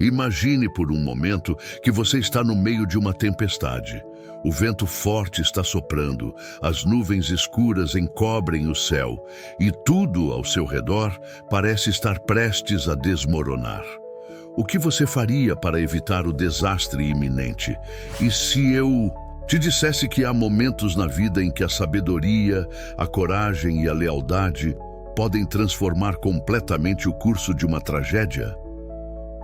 Imagine por um momento que você está no meio de uma tempestade. O vento forte está soprando, as nuvens escuras encobrem o céu e tudo ao seu redor parece estar prestes a desmoronar. O que você faria para evitar o desastre iminente? E se eu te dissesse que há momentos na vida em que a sabedoria, a coragem e a lealdade podem transformar completamente o curso de uma tragédia?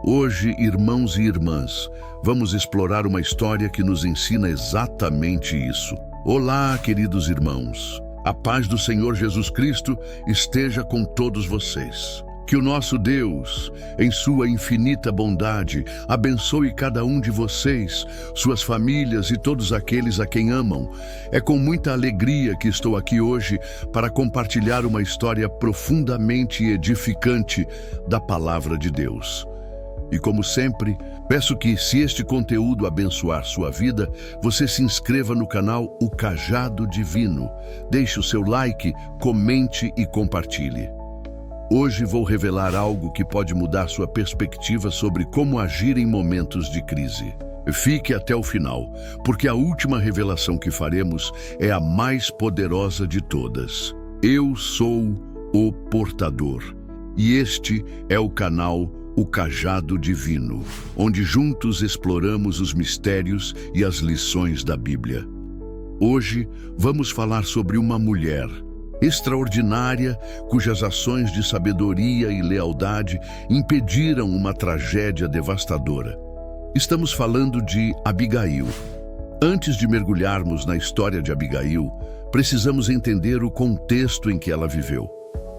Hoje, irmãos e irmãs, vamos explorar uma história que nos ensina exatamente isso. Olá, queridos irmãos. A paz do Senhor Jesus Cristo esteja com todos vocês. Que o nosso Deus, em sua infinita bondade, abençoe cada um de vocês, suas famílias e todos aqueles a quem amam. É com muita alegria que estou aqui hoje para compartilhar uma história profundamente edificante da Palavra de Deus. E como sempre, peço que, se este conteúdo abençoar sua vida, você se inscreva no canal O Cajado Divino. Deixe o seu like, comente e compartilhe. Hoje vou revelar algo que pode mudar sua perspectiva sobre como agir em momentos de crise. Fique até o final, porque a última revelação que faremos é a mais poderosa de todas. Eu sou o portador, e este é o canal O Cajado Divino, onde juntos exploramos os mistérios e as lições da Bíblia. Hoje vamos falar sobre uma mulher extraordinária cujas ações de sabedoria e lealdade impediram uma tragédia devastadora. Estamos falando de Abigail. Antes de mergulharmos na história de Abigail, precisamos entender o contexto em que ela viveu.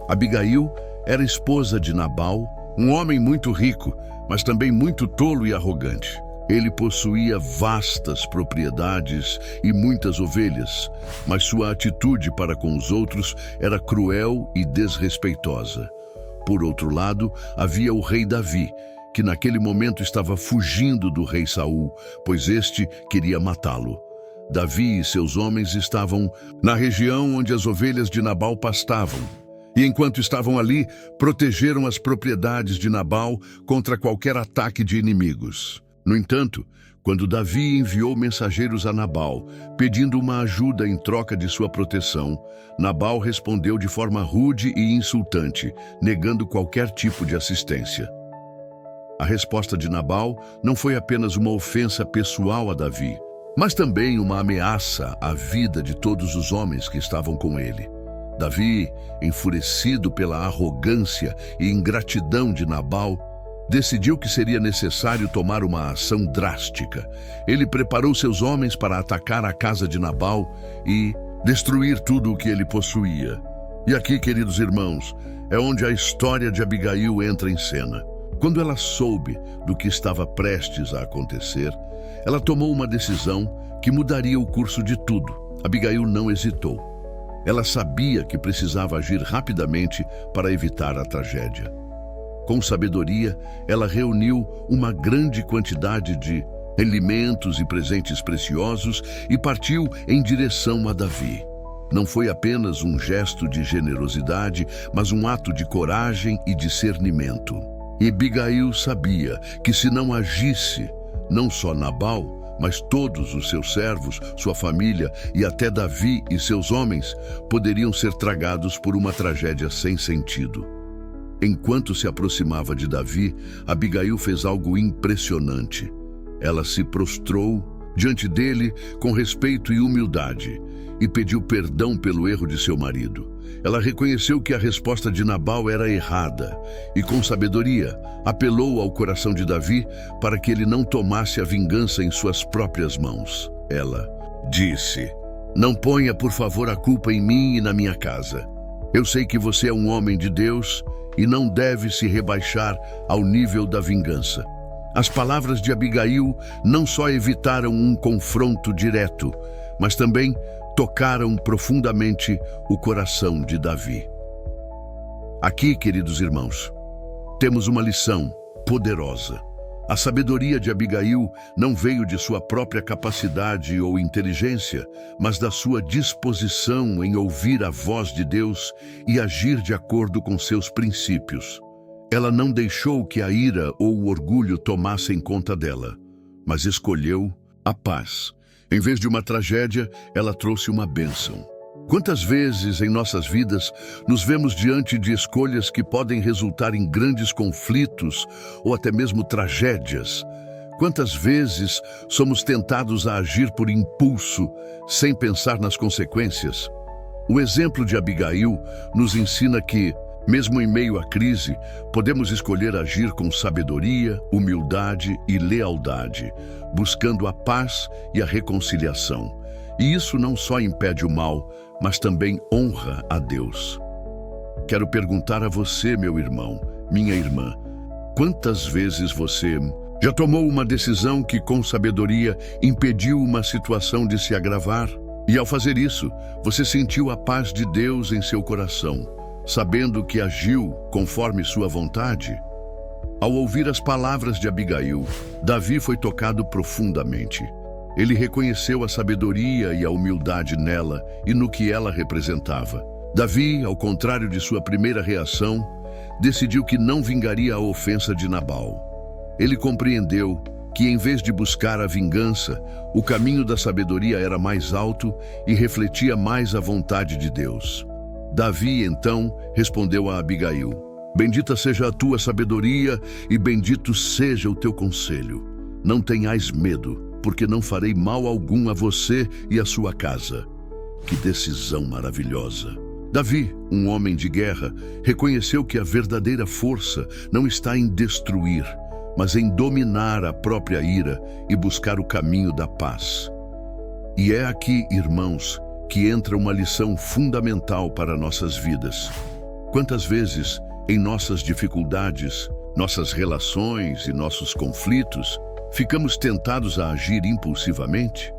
Abigail era esposa de Nabal, um homem muito rico, mas também muito tolo e arrogante. Ele possuía vastas propriedades e muitas ovelhas, mas sua atitude para com os outros era cruel e desrespeitosa. Por outro lado, havia o rei Davi, que naquele momento estava fugindo do rei Saul, pois este queria matá-lo. Davi e seus homens estavam na região onde as ovelhas de Nabal pastavam. E enquanto estavam ali, protegeram as propriedades de Nabal contra qualquer ataque de inimigos. No entanto, quando Davi enviou mensageiros a Nabal, pedindo uma ajuda em troca de sua proteção, Nabal respondeu de forma rude e insultante, negando qualquer tipo de assistência. A resposta de Nabal não foi apenas uma ofensa pessoal a Davi, mas também uma ameaça à vida de todos os homens que estavam com ele. Davi, enfurecido pela arrogância e ingratidão de Nabal, decidiu que seria necessário tomar uma ação drástica. Ele preparou seus homens para atacar a casa de Nabal e destruir tudo o que ele possuía. E aqui, queridos irmãos, é onde a história de Abigail entra em cena. Quando ela soube do que estava prestes a acontecer, ela tomou uma decisão que mudaria o curso de tudo. Abigail não hesitou. Ela sabia que precisava agir rapidamente para evitar a tragédia. Com sabedoria, ela reuniu uma grande quantidade de alimentos e presentes preciosos e partiu em direção a Davi. Não foi apenas um gesto de generosidade, mas um ato de coragem e discernimento. E Abigail sabia que se não agisse, não só Nabal, mas todos os seus servos, sua família e até Davi e seus homens poderiam ser tragados por uma tragédia sem sentido. Enquanto se aproximava de Davi, Abigail fez algo impressionante. Ela se prostrou diante dele com respeito e humildade e pediu perdão pelo erro de seu marido. Ela reconheceu que a resposta de Nabal era errada e, com sabedoria, apelou ao coração de Davi para que ele não tomasse a vingança em suas próprias mãos. Ela disse: "Não ponha, por favor, a culpa em mim e na minha casa. Eu sei que você é um homem de Deus e não deve se rebaixar ao nível da vingança." As palavras de Abigail não só evitaram um confronto direto, mas também tocaram profundamente o coração de Davi. Aqui, queridos irmãos, temos uma lição poderosa. A sabedoria de Abigail não veio de sua própria capacidade ou inteligência, mas da sua disposição em ouvir a voz de Deus e agir de acordo com seus princípios. Ela não deixou que a ira ou o orgulho tomassem conta dela, mas escolheu a paz. Em vez de uma tragédia, ela trouxe uma bênção. Quantas vezes em nossas vidas nos vemos diante de escolhas que podem resultar em grandes conflitos ou até mesmo tragédias? Quantas vezes somos tentados a agir por impulso, sem pensar nas consequências? O exemplo de Abigail nos ensina que, mesmo em meio à crise, podemos escolher agir com sabedoria, humildade e lealdade, buscando a paz e a reconciliação. E isso não só impede o mal, mas também honra a Deus. Quero perguntar a você, meu irmão, minha irmã, quantas vezes você já tomou uma decisão que, com sabedoria, impediu uma situação de se agravar? E ao fazer isso, você sentiu a paz de Deus em seu coração, sabendo que agiu conforme sua vontade? Ao ouvir as palavras de Abigail, Davi foi tocado profundamente. Ele reconheceu a sabedoria e a humildade nela e no que ela representava. Davi, ao contrário de sua primeira reação, decidiu que não vingaria a ofensa de Nabal. Ele compreendeu que, em vez de buscar a vingança, o caminho da sabedoria era mais alto e refletia mais a vontade de Deus. Davi, então, respondeu a Abigail: Bendita seja a tua sabedoria e bendito seja o teu conselho. Não tenhais medo, porque não farei mal algum a você e à sua casa. Que decisão maravilhosa! Davi, um homem de guerra, reconheceu que a verdadeira força não está em destruir, mas em dominar a própria ira e buscar o caminho da paz. E é aqui, irmãos, que entra uma lição fundamental para nossas vidas. Quantas vezes, em nossas dificuldades, nossas relações e nossos conflitos, ficamos tentados a agir impulsivamente?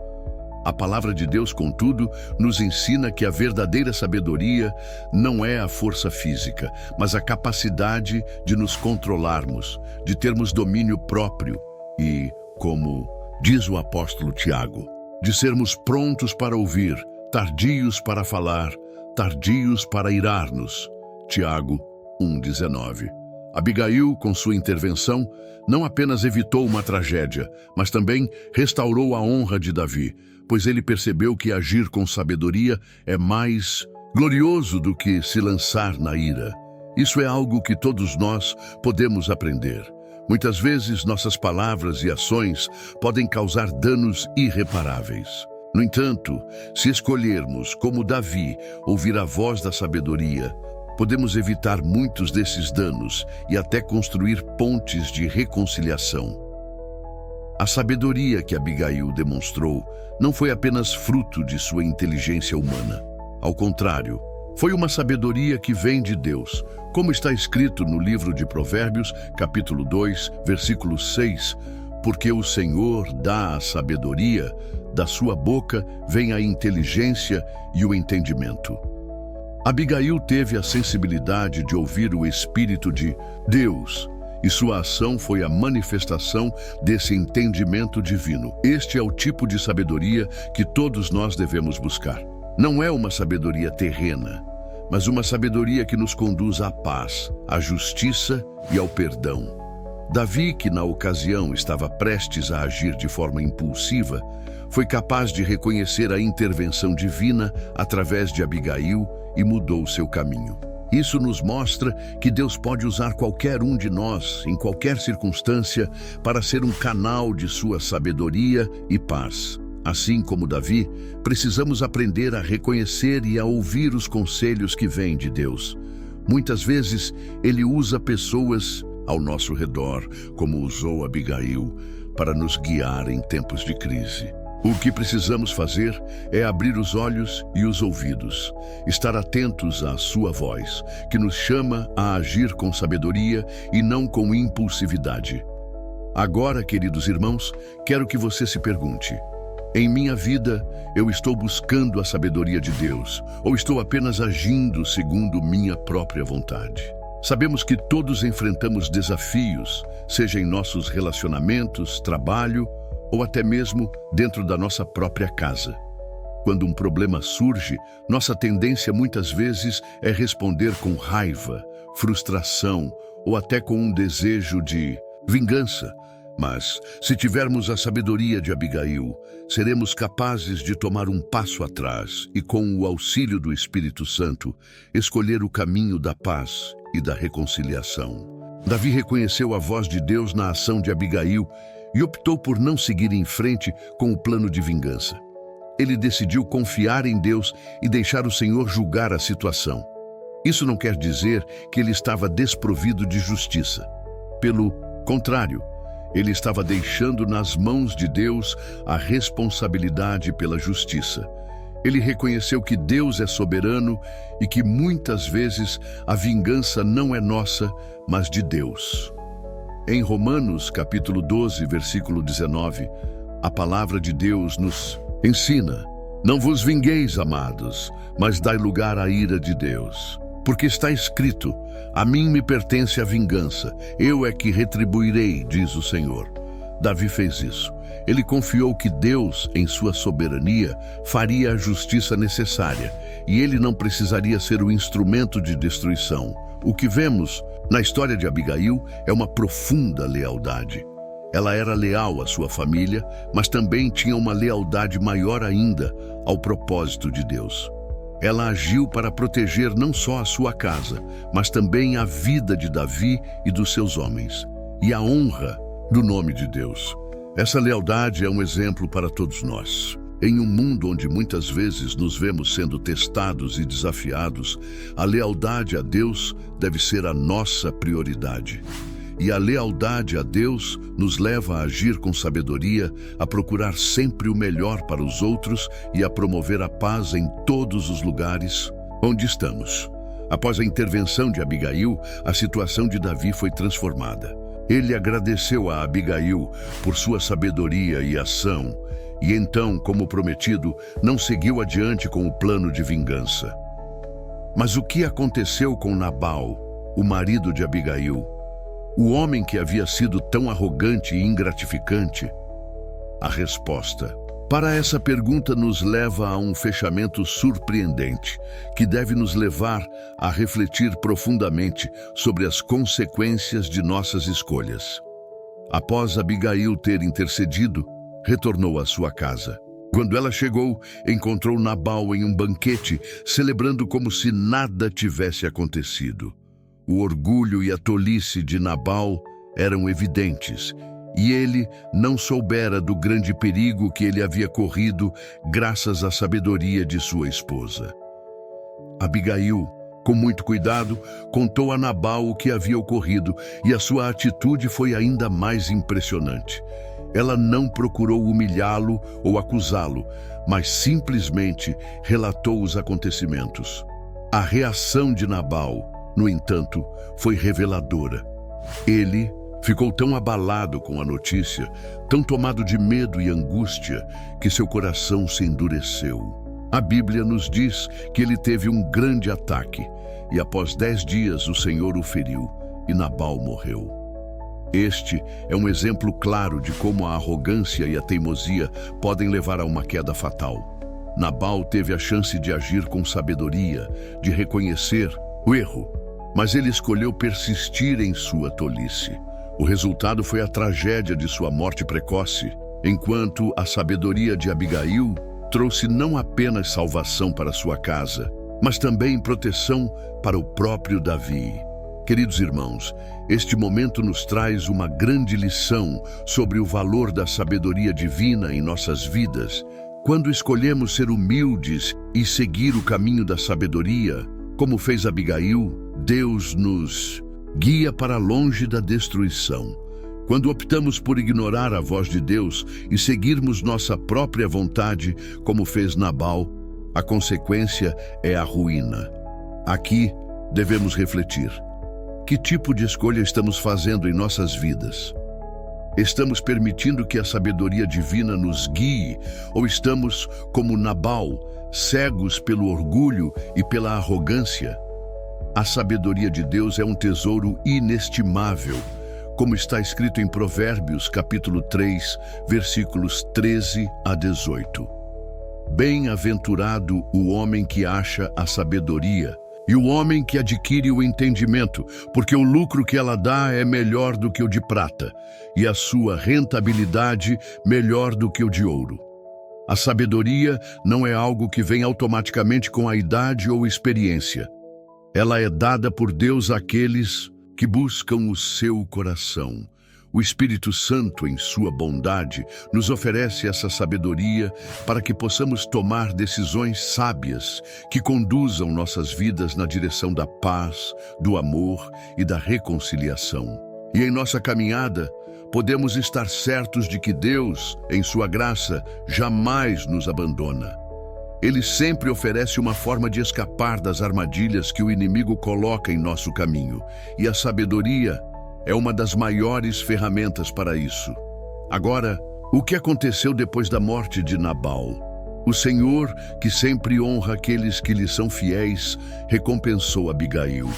A palavra de Deus, contudo, nos ensina que a verdadeira sabedoria não é a força física, mas a capacidade de nos controlarmos, de termos domínio próprio e, como diz o apóstolo Tiago, de sermos prontos para ouvir, tardios para falar, tardios para irar-nos. Tiago 1,19. Abigail, com sua intervenção, não apenas evitou uma tragédia, mas também restaurou a honra de Davi, pois ele percebeu que agir com sabedoria é mais glorioso do que se lançar na ira. Isso é algo que todos nós podemos aprender. Muitas vezes nossas palavras e ações podem causar danos irreparáveis. No entanto, se escolhermos, como Davi, ouvir a voz da sabedoria, podemos evitar muitos desses danos e até construir pontes de reconciliação. A sabedoria que Abigail demonstrou não foi apenas fruto de sua inteligência humana. Ao contrário, foi uma sabedoria que vem de Deus, como está escrito no livro de Provérbios, capítulo 2, versículo 6, porque o Senhor dá a sabedoria, da sua boca vem a inteligência e o entendimento. Abigail teve a sensibilidade de ouvir o Espírito de Deus, e sua ação foi a manifestação desse entendimento divino. Este é o tipo de sabedoria que todos nós devemos buscar. Não é uma sabedoria terrena, mas uma sabedoria que nos conduz à paz, à justiça e ao perdão. Davi, que na ocasião estava prestes a agir de forma impulsiva, foi capaz de reconhecer a intervenção divina através de Abigail e mudou seu caminho. Isso nos mostra que Deus pode usar qualquer um de nós, em qualquer circunstância, para ser um canal de sua sabedoria e paz. Assim como Davi, precisamos aprender a reconhecer e a ouvir os conselhos que vêm de Deus. Muitas vezes, Ele usa pessoas ao nosso redor, como usou Abigail, para nos guiar em tempos de crise. O que precisamos fazer é abrir os olhos e os ouvidos, estar atentos à sua voz, que nos chama a agir com sabedoria e não com impulsividade. Agora, queridos irmãos, quero que você se pergunte: em minha vida, eu estou buscando a sabedoria de Deus ou estou apenas agindo segundo minha própria vontade? Sabemos que todos enfrentamos desafios, seja em nossos relacionamentos, trabalho ou até mesmo dentro da nossa própria casa. Quando um problema surge, nossa tendência muitas vezes é responder com raiva, frustração ou até com um desejo de vingança. Mas, se tivermos a sabedoria de Abigail, seremos capazes de tomar um passo atrás e, com o auxílio do Espírito Santo, escolher o caminho da paz e da reconciliação. Davi reconheceu a voz de Deus na ação de Abigail e optou por não seguir em frente com o plano de vingança. Ele decidiu confiar em Deus e deixar o Senhor julgar a situação. Isso não quer dizer que ele estava desprovido de justiça. Pelo contrário, ele estava deixando nas mãos de Deus a responsabilidade pela justiça. Ele reconheceu que Deus é soberano e que muitas vezes a vingança não é nossa, mas de Deus. Em Romanos, capítulo 12, versículo 19, a palavra de Deus nos ensina: não vos vingueis, amados, mas dai lugar à ira de Deus. Porque está escrito: a mim me pertence a vingança, eu é que retribuirei, diz o Senhor. Davi fez isso. Ele confiou que Deus, em sua soberania, faria a justiça necessária, e ele não precisaria ser o instrumento de destruição. O que vemos na história de Abigail é uma profunda lealdade. Ela era leal à sua família, mas também tinha uma lealdade maior ainda ao propósito de Deus. Ela agiu para proteger não só a sua casa, mas também a vida de Davi e dos seus homens, e a honra do nome de Deus. Essa lealdade é um exemplo para todos nós. Em um mundo onde muitas vezes nos vemos sendo testados e desafiados, a lealdade a Deus deve ser a nossa prioridade. E a lealdade a Deus nos leva a agir com sabedoria, a procurar sempre o melhor para os outros e a promover a paz em todos os lugares onde estamos. Após a intervenção de Abigail, a situação de Davi foi transformada. Ele agradeceu a Abigail por sua sabedoria e ação, e então, como prometido, não seguiu adiante com o plano de vingança. Mas o que aconteceu com Nabal, o marido de Abigail? O homem que havia sido tão arrogante e ingratificante? A resposta para essa pergunta nos leva a um fechamento surpreendente, que deve nos levar a refletir profundamente sobre as consequências de nossas escolhas. Após Abigail ter intercedido, retornou à sua casa. Quando ela chegou, encontrou Nabal em um banquete, celebrando como se nada tivesse acontecido. O orgulho e a tolice de Nabal eram evidentes, e ele não soubera do grande perigo que ele havia corrido graças à sabedoria de sua esposa. Abigail, com muito cuidado, contou a Nabal o que havia ocorrido, e a sua atitude foi ainda mais impressionante. Ela não procurou humilhá-lo ou acusá-lo, mas simplesmente relatou os acontecimentos. A reação de Nabal, no entanto, foi reveladora. Ele ficou tão abalado com a notícia, tão tomado de medo e angústia, que seu coração se endureceu. A Bíblia nos diz que ele teve um grande ataque, e após 10 dias o Senhor o feriu, e Nabal morreu. Este é um exemplo claro de como a arrogância e a teimosia podem levar a uma queda fatal. Nabal teve a chance de agir com sabedoria, de reconhecer o erro, mas ele escolheu persistir em sua tolice. O resultado foi a tragédia de sua morte precoce, enquanto a sabedoria de Abigail trouxe não apenas salvação para sua casa, mas também proteção para o próprio Davi. Queridos irmãos, este momento nos traz uma grande lição sobre o valor da sabedoria divina em nossas vidas. Quando escolhemos ser humildes e seguir o caminho da sabedoria, como fez Abigail, Deus nos guia para longe da destruição. Quando optamos por ignorar a voz de Deus e seguirmos nossa própria vontade, como fez Nabal, a consequência é a ruína. Aqui devemos refletir. Que tipo de escolha estamos fazendo em nossas vidas? Estamos permitindo que a sabedoria divina nos guie, ou estamos, como Nabal, cegos pelo orgulho e pela arrogância? A sabedoria de Deus é um tesouro inestimável, como está escrito em Provérbios, capítulo 3, versículos 13 a 18. Bem-aventurado o homem que acha a sabedoria e o homem que adquire o entendimento, porque o lucro que ela dá é melhor do que o de prata, e a sua rentabilidade melhor do que o de ouro. A sabedoria não é algo que vem automaticamente com a idade ou experiência. Ela é dada por Deus àqueles que buscam o seu coração. O Espírito Santo, em sua bondade, nos oferece essa sabedoria para que possamos tomar decisões sábias que conduzam nossas vidas na direção da paz, do amor e da reconciliação. E em nossa caminhada, podemos estar certos de que Deus, em sua graça, jamais nos abandona. Ele sempre oferece uma forma de escapar das armadilhas que o inimigo coloca em nosso caminho, e a sabedoria é uma das maiores ferramentas para isso. Agora, o que aconteceu depois da morte de Nabal? O Senhor, que sempre honra aqueles que lhe são fiéis, recompensou Abigail.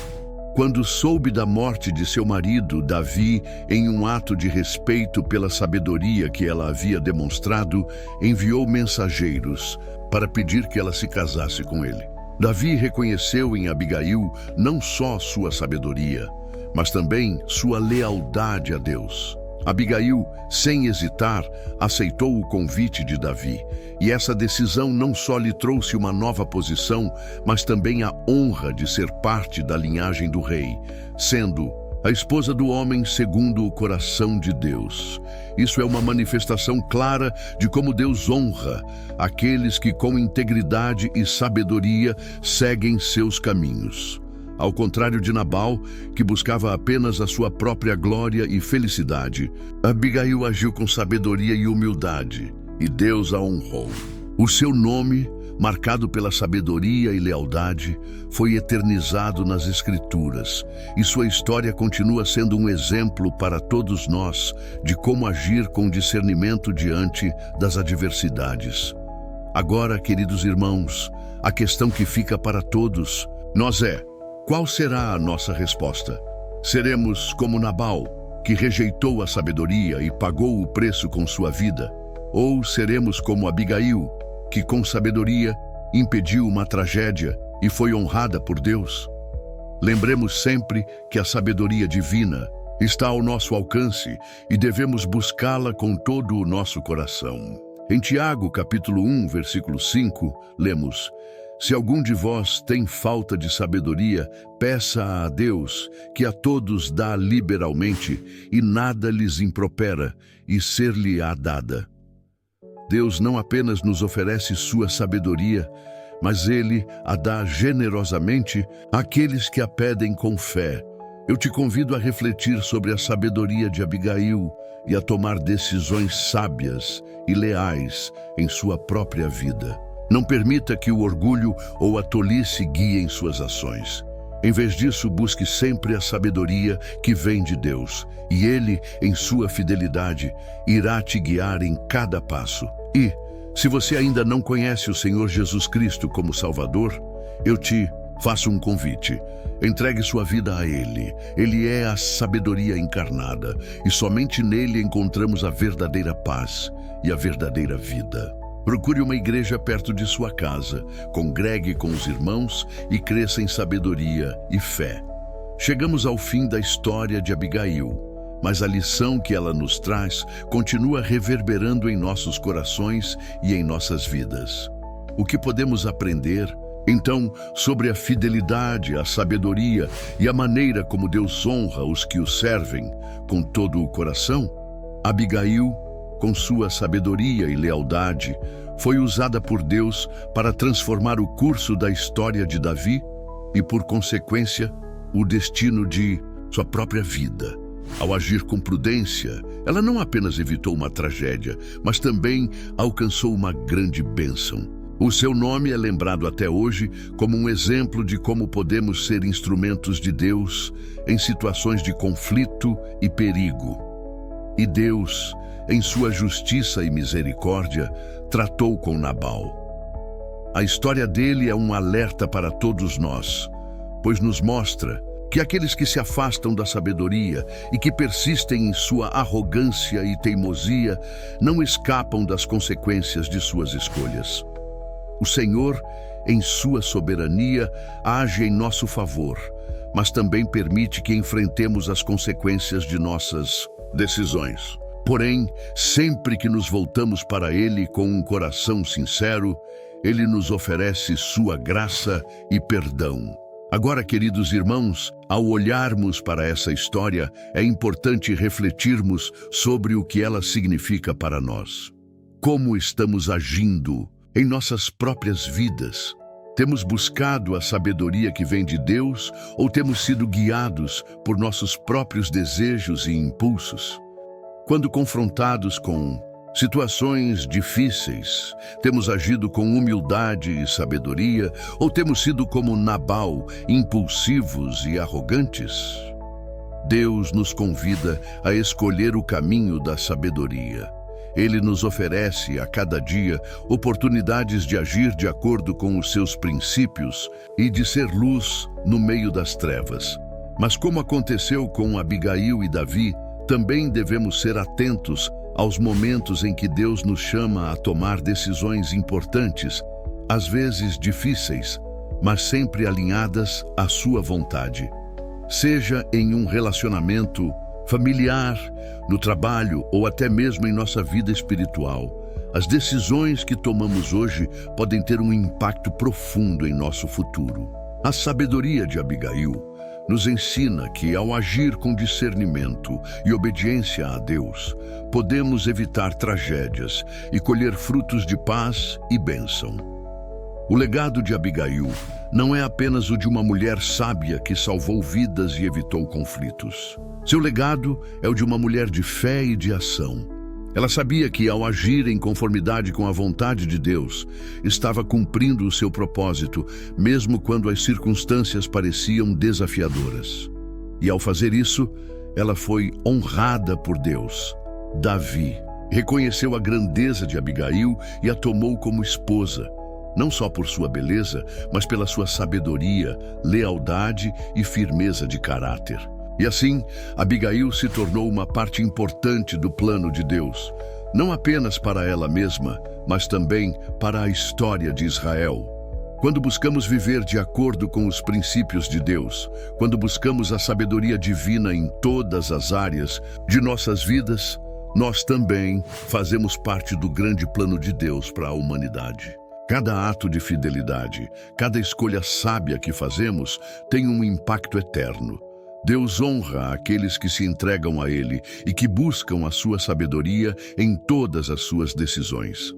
Quando soube da morte de seu marido, Davi, em um ato de respeito pela sabedoria que ela havia demonstrado, enviou mensageiros para pedir que ela se casasse com ele. Davi reconheceu em Abigail não só sua sabedoria, mas também sua lealdade a Deus. Abigail, sem hesitar, aceitou o convite de Davi, e essa decisão não só lhe trouxe uma nova posição, mas também a honra de ser parte da linhagem do rei, sendo a esposa do homem segundo o coração de Deus. Isso é uma manifestação clara de como Deus honra aqueles que com integridade e sabedoria seguem seus caminhos. Ao contrário de Nabal, que buscava apenas a sua própria glória e felicidade, Abigail agiu com sabedoria e humildade, e Deus a honrou. O seu nome, marcado pela sabedoria e lealdade, foi eternizado nas Escrituras, e sua história continua sendo um exemplo para todos nós de como agir com discernimento diante das adversidades. Agora, queridos irmãos, a questão que fica para todos nós é: qual será a nossa resposta? Seremos como Nabal, que rejeitou a sabedoria e pagou o preço com sua vida? Ou seremos como Abigail, que com sabedoria impediu uma tragédia e foi honrada por Deus? Lembremos sempre que a sabedoria divina está ao nosso alcance e devemos buscá-la com todo o nosso coração. Em Tiago, capítulo 1, versículo 5, lemos: se algum de vós tem falta de sabedoria, peça a Deus, que a todos dá liberalmente, e nada lhes impropera, e ser-lhe-á dada. Deus não apenas nos oferece sua sabedoria, mas Ele a dá generosamente àqueles que a pedem com fé. Eu te convido a refletir sobre a sabedoria de Abigail e a tomar decisões sábias e leais em sua própria vida. Não permita que o orgulho ou a tolice guiem suas ações. Em vez disso, busque sempre a sabedoria que vem de Deus, e Ele, em sua fidelidade, irá te guiar em cada passo. E, se você ainda não conhece o Senhor Jesus Cristo como Salvador, eu te faço um convite. Entregue sua vida a Ele. Ele é a sabedoria encarnada, e somente nele encontramos a verdadeira paz e a verdadeira vida. Procure uma igreja perto de sua casa, congregue com os irmãos e cresça em sabedoria e fé. Chegamos ao fim da história de Abigail, mas a lição que ela nos traz continua reverberando em nossos corações e em nossas vidas. O que podemos aprender, então, sobre a fidelidade, a sabedoria e a maneira como Deus honra os que o servem com todo o coração? Abigail, com sua sabedoria e lealdade, foi usada por Deus para transformar o curso da história de Davi e, por consequência, o destino de sua própria vida. Ao agir com prudência, ela não apenas evitou uma tragédia, mas também alcançou uma grande bênção. O seu nome é lembrado até hoje como um exemplo de como podemos ser instrumentos de Deus em situações de conflito e perigo. E Deus, em sua justiça e misericórdia, tratou com Nabal. A história dele é um alerta para todos nós, pois nos mostra que aqueles que se afastam da sabedoria e que persistem em sua arrogância e teimosia não escapam das consequências de suas escolhas. O Senhor em sua soberania, age em nosso favor, mas também permite que enfrentemos as consequências de nossas decisões. Porém, sempre que nos voltamos para Ele com um coração sincero, Ele nos oferece sua graça e perdão. Agora, queridos irmãos, ao olharmos para essa história, é importante refletirmos sobre o que ela significa para nós. Como estamos agindo em nossas próprias vidas? Temos buscado a sabedoria que vem de Deus ou temos sido guiados por nossos próprios desejos e impulsos? Quando confrontados com situações difíceis, temos agido com humildade e sabedoria ou temos sido como Nabal, impulsivos e arrogantes? Deus nos convida a escolher o caminho da sabedoria. Ele nos oferece a cada dia oportunidades de agir de acordo com os seus princípios e de ser luz no meio das trevas. Mas como aconteceu com Abigail e Davi, também devemos ser atentos aos momentos em que Deus nos chama a tomar decisões importantes, às vezes difíceis, mas sempre alinhadas à sua vontade. Seja em um relacionamento familiar, no trabalho ou até mesmo em nossa vida espiritual, as decisões que tomamos hoje podem ter um impacto profundo em nosso futuro. A sabedoria de Abigail nos ensina que, ao agir com discernimento e obediência a Deus, podemos evitar tragédias e colher frutos de paz e bênção. O legado de Abigail não é apenas o de uma mulher sábia que salvou vidas e evitou conflitos. Seu legado é o de uma mulher de fé e de ação. Ela sabia que, ao agir em conformidade com a vontade de Deus, estava cumprindo o seu propósito, mesmo quando as circunstâncias pareciam desafiadoras. E, ao fazer isso, ela foi honrada por Deus. Davi reconheceu a grandeza de Abigail e a tomou como esposa, não só por sua beleza, mas pela sua sabedoria, lealdade e firmeza de caráter. E assim, Abigail se tornou uma parte importante do plano de Deus, não apenas para ela mesma, mas também para a história de Israel. Quando buscamos viver de acordo com os princípios de Deus, quando buscamos a sabedoria divina em todas as áreas de nossas vidas, nós também fazemos parte do grande plano de Deus para a humanidade. Cada ato de fidelidade, cada escolha sábia que fazemos tem um impacto eterno. Deus honra aqueles que se entregam a Ele e que buscam a sua sabedoria em todas as suas decisões.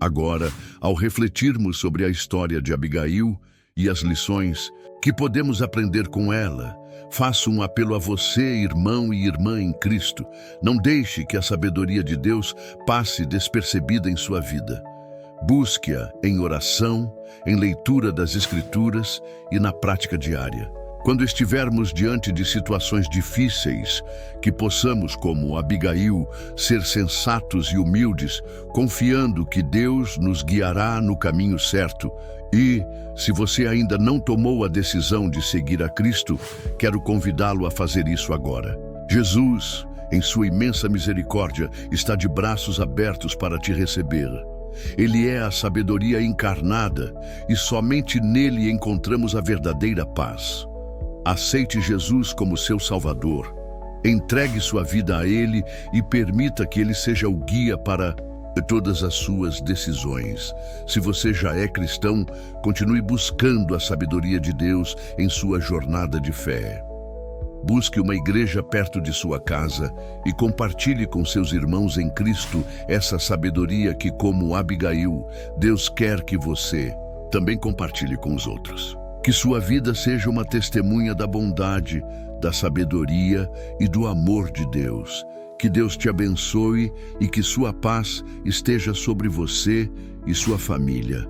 Agora, ao refletirmos sobre a história de Abigail e as lições que podemos aprender com ela, faço um apelo a você, irmão e irmã em Cristo. Não deixe que a sabedoria de Deus passe despercebida em sua vida. Busque-a em oração, em leitura das Escrituras e na prática diária. Quando estivermos diante de situações difíceis, que possamos, como Abigail, ser sensatos e humildes, confiando que Deus nos guiará no caminho certo. E, se você ainda não tomou a decisão de seguir a Cristo, quero convidá-lo a fazer isso agora. Jesus, em sua imensa misericórdia, está de braços abertos para te receber. Ele é a sabedoria encarnada e somente nele encontramos a verdadeira paz. Aceite Jesus como seu Salvador. Entregue sua vida a Ele e permita que Ele seja o guia para todas as suas decisões. Se você já é cristão, continue buscando a sabedoria de Deus em sua jornada de fé. Busque uma igreja perto de sua casa e compartilhe com seus irmãos em Cristo essa sabedoria que, como Abigail, Deus quer que você também compartilhe com os outros. Que sua vida seja uma testemunha da bondade, da sabedoria e do amor de Deus. Que Deus te abençoe e que sua paz esteja sobre você e sua família,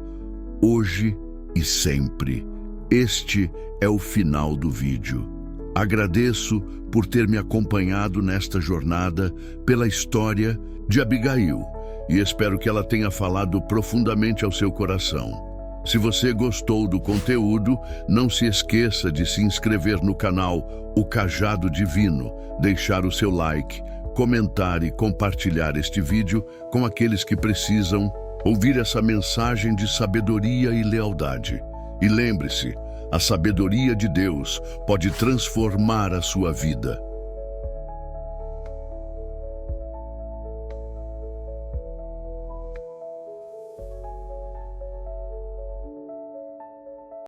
hoje e sempre. Este é o final do vídeo. Agradeço por ter me acompanhado nesta jornada pela história de Abigail e espero que ela tenha falado profundamente ao seu coração. Se você gostou do conteúdo, não se esqueça de se inscrever no canal O Cajado Divino, deixar o seu like, comentar e compartilhar este vídeo com aqueles que precisam ouvir essa mensagem de sabedoria e lealdade. E lembre-se, a sabedoria de Deus pode transformar a sua vida.